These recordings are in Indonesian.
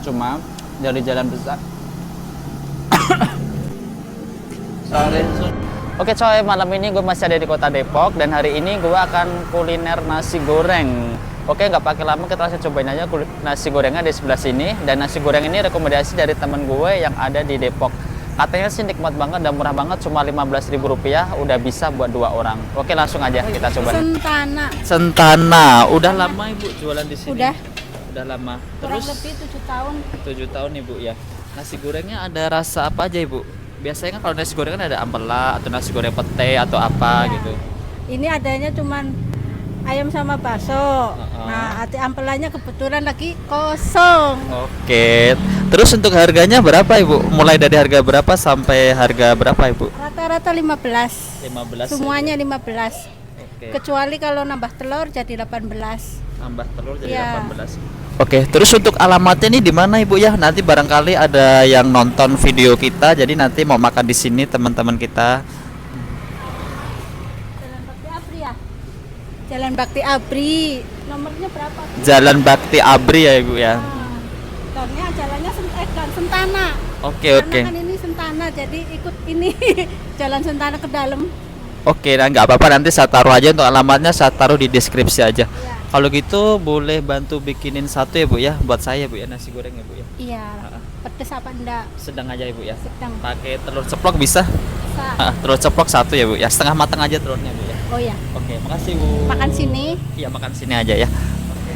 cuma dari jalan besar. Sorry. Oke coy, malam ini gue masih ada di kota Depok dan hari ini gue akan kuliner nasi goreng. Oke, nggak pakai lama, kita langsung cobain aja nasi gorengnya di sebelah sini. Dan nasi goreng ini rekomendasi dari temen gue yang ada di Depok. Katanya sih nikmat banget dan murah banget, cuma Rp15.000 udah bisa buat 2 orang. Oke, langsung aja kita coba. Sentana. Udah lama Ibu jualan di sini? Udah lama. Kurang Terus lebih 7 tahun. 7 tahun Ibu ya. Nasi gorengnya ada rasa apa aja Ibu? Biasanya kan kalau nasi goreng kan ada ampela atau nasi goreng pete atau apa gitu. Ini adanya cuman ayam sama bakso. Nah, hati ampelanya kebetulan lagi kosong. Oke. Terus untuk harganya berapa Ibu? Mulai dari harga berapa sampai harga berapa Ibu? Rata-rata 15. 15. Semuanya 15. Oke. Kecuali kalau nambah telur jadi 18. Nambah telur jadi Ya. 18. Oke, terus untuk alamatnya ini di mana Ibu ya? Nanti barangkali ada yang nonton video kita, jadi nanti mau makan di sini teman-teman kita. Jalan Bakti Abri ya? Jalan Bakti Abri. Nomornya berapa? Jalan Bakti Abri ya Ibu ya. Contohnya jalannya Sentana. Oke, Karena oke. kan ini Sentana, jadi ikut ini jalan Sentana ke dalam. Oke, nah nggak apa-apa, nanti saya taruh aja untuk alamatnya, saya taruh di deskripsi aja. Ya. Kalau gitu boleh bantu bikinin satu ya Bu ya, buat saya Bu ya, nasi goreng ya Bu ya. Iya. Pedes apa enggak? Sedang aja Ibu ya. Sedang. Pakai telur ceplok bisa? Bisa. Telur ceplok satu ya Bu ya, setengah matang aja telurnya Bu ya. Oh ya. Oke, makasih Bu. Makan sini. Iya, makan sini aja ya. Oke.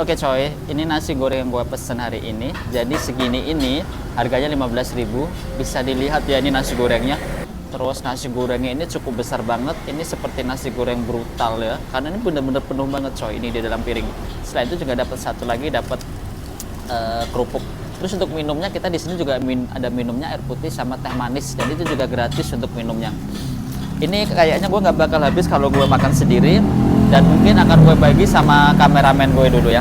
Oke coy, ini nasi goreng yang gue pesen hari ini. Jadi segini ini harganya 15.000. Bisa dilihat ya, ini nasi gorengnya. Terus nasi gorengnya ini cukup besar banget. Ini seperti nasi goreng brutal ya, karena ini bener-bener penuh banget coy ini di dalam piring. Selain itu juga dapat satu lagi, dapat kerupuk. Terus untuk minumnya kita di sini juga ada minumnya air putih sama teh manis. Jadi itu juga gratis untuk minumnya. Ini kayaknya gue nggak bakal habis kalau gue makan sendiri, dan mungkin akan gue bagi sama kameramen gue dulu ya.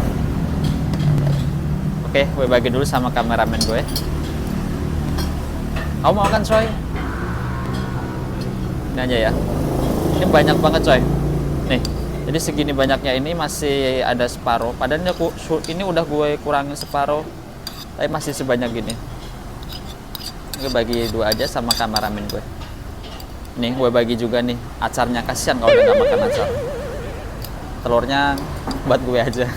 Oke, gue bagi dulu sama kameramen gue. Kamu mau kan coy? Ini aja ya. Ini banyak banget coy. Nih, jadi segini banyaknya ini masih ada separuh. Padahal ini udah gue kurangin separuh, tapi masih sebanyak gini. Gue bagi 2 aja sama kameramen gue. Nih, gue bagi juga nih acarnya, kasihan kalau udah gak makan acar. Telurnya buat gue aja.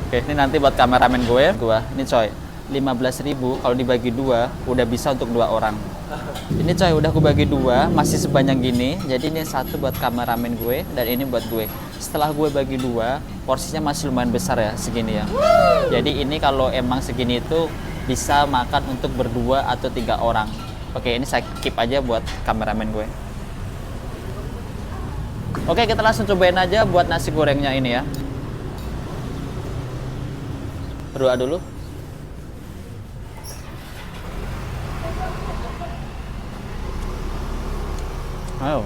Oke, ini nanti buat kameramen gue. Ini coy, 15.000 kalau dibagi dua udah bisa untuk 2 orang. Ini coy udah aku bagi dua masih sebanyak gini. Jadi ini satu buat kameramen gue dan ini buat gue. Setelah gue bagi dua porsinya masih lumayan besar ya segini ya. Jadi ini kalau emang segini itu bisa makan untuk berdua atau 3 orang. Oke ini saya keep aja buat kameramen gue. Oke kita langsung cobain aja buat nasi gorengnya ini ya. Berdoa dulu. Ayo.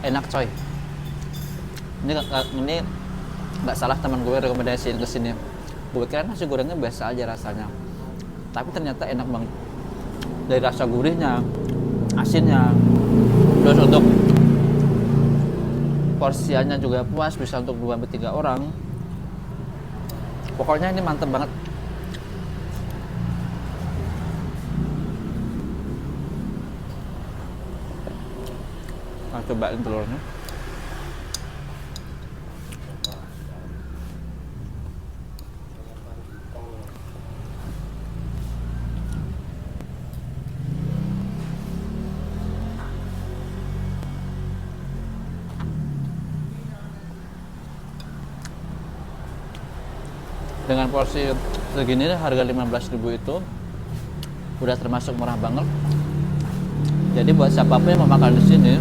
Enak coy. Ini nggak salah teman gue rekomendasiin ke sini. Gue kira nasi gorengnya biasa aja rasanya. Tapi ternyata enak banget. Dari rasa gurihnya, asinnya. Terus untuk porsiannya juga puas, bisa untuk 2-3 orang. Pokoknya ini mantep banget. Nah, cobain telurnya. Dengan porsi segini harga 15.000 itu udah termasuk murah banget. Jadi buat siapapun yang mau makan di sini,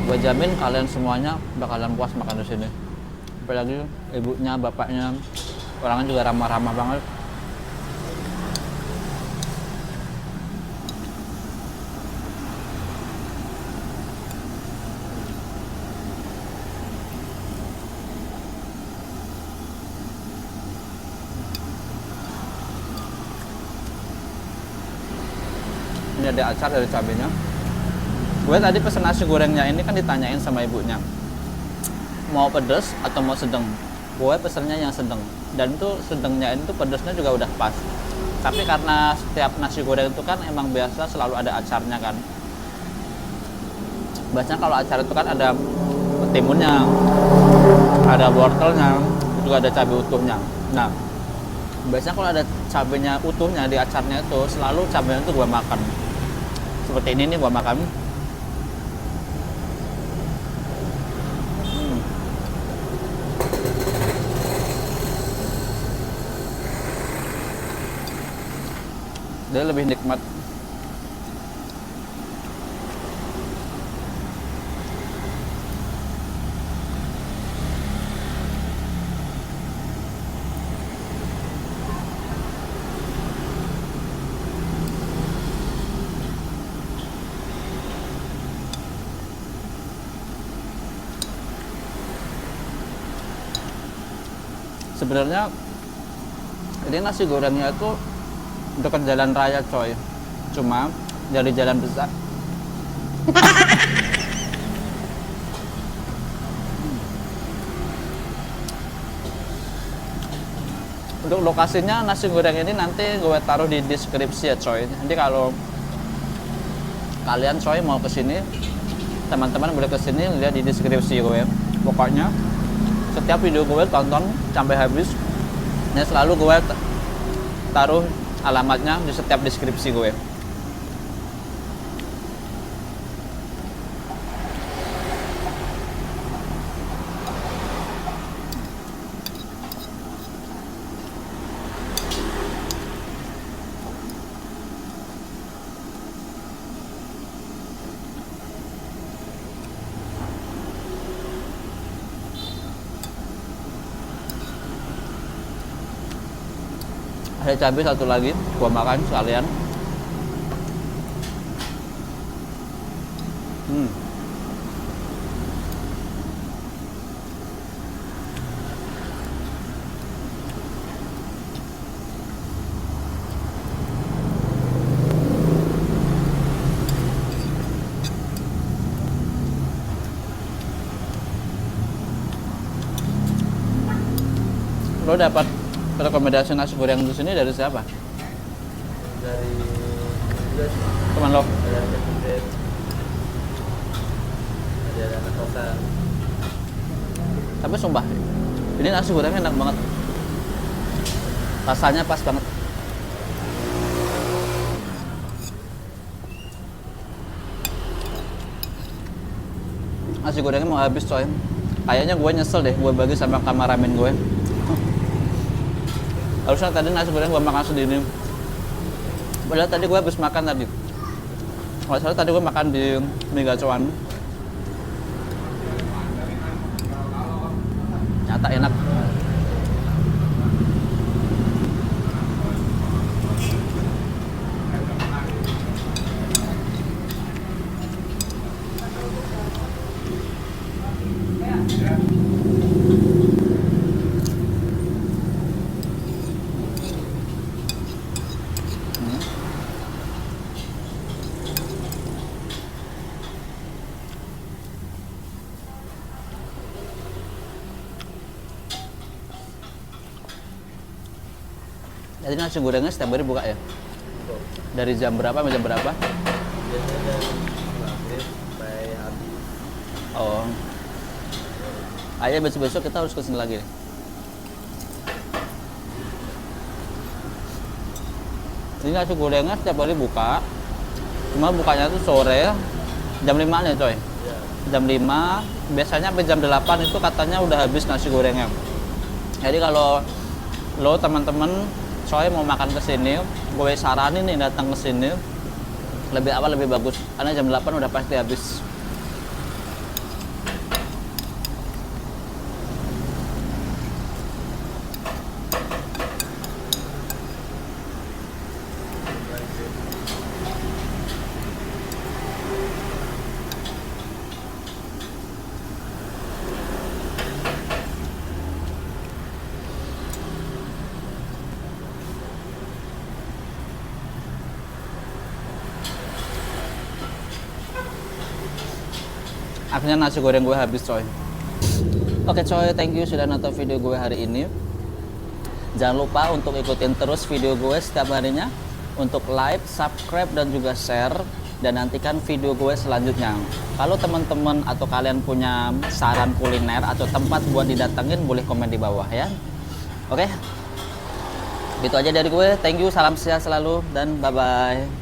gue jamin kalian semuanya bakalan puas makan di sini. Apalagi ibunya, bapaknya, orangnya juga ramah-ramah banget. Ini ada acar dari cabenya. Gue tadi pesen nasi gorengnya ini kan ditanyain sama ibunya mau pedes atau mau sedang. Gue pesennya yang sedang dan itu sedangnya itu pedesnya juga udah pas. Tapi karena setiap nasi goreng itu kan emang biasa selalu ada acarnya kan. Biasanya kalau acar itu kan ada timunnya, ada wortelnya, juga ada cabai utuhnya. Nah, biasanya kalau ada cabenya utuhnya di acarnya itu selalu cabenya itu gue makan. Seperti ini nih gua makan. Dia lebih nikmat. Sebenarnya ini nasi gorengnya itu dekat jalan raya coy, cuma dari jalan besar. Untuk lokasinya nasi goreng ini nanti gue taruh di deskripsi ya coy. Nanti kalau kalian coy mau kesini, teman-teman boleh kesini lihat di deskripsi gue. Pokoknya setiap video gue tonton sampai habis, ya selalu gue taruh alamatnya di setiap deskripsi gue. Ada cabai satu lagi, gua makan sekalian. Lo dapat rekomendasi nasi goreng di sini dari siapa? Dari Teman lo? ada anak kosan. Tapi sumpah, ini nasi gorengnya enak banget. Rasanya pas banget. Nasi gorengnya mau habis coy. Kayaknya gue nyesel deh, gue bagi sama kameramen gue. Harusnya tadi nasi goreng gue makan sendiri. Padahal tadi gue habis makan tadi. Kalau salah tadi gue makan di Mie Gacoan. Nyata enak. Jadi nasi gorengnya setiap hari buka ya? Dari jam berapa sampai jam berapa? Biasanya dari maghrib sampai habis. Oh. Kayaknya besok-besok kita harus kesini lagi nih. Ini nasi gorengnya setiap hari buka. Cuma bukanya tuh sore jam 5 nih coy. Ya. Jam 5, biasanya sampai jam 8 itu katanya udah habis nasi gorengnya. Jadi kalau lo teman-teman coy mau makan ke sini, gue saranin nih datang ke sini lebih awal lebih bagus karena jam 8 udah pasti habis. Akhirnya nasi goreng gue habis coy. Oke coy, thank you sudah nonton video gue hari ini. Jangan lupa untuk ikutin terus video gue setiap harinya. Untuk like, subscribe, dan juga share. Dan nantikan video gue selanjutnya. Kalau teman-teman atau kalian punya saran kuliner atau tempat buat didatengin, boleh komen di bawah ya. Oke, gitu aja dari gue. Thank you, salam sehat selalu, dan bye-bye.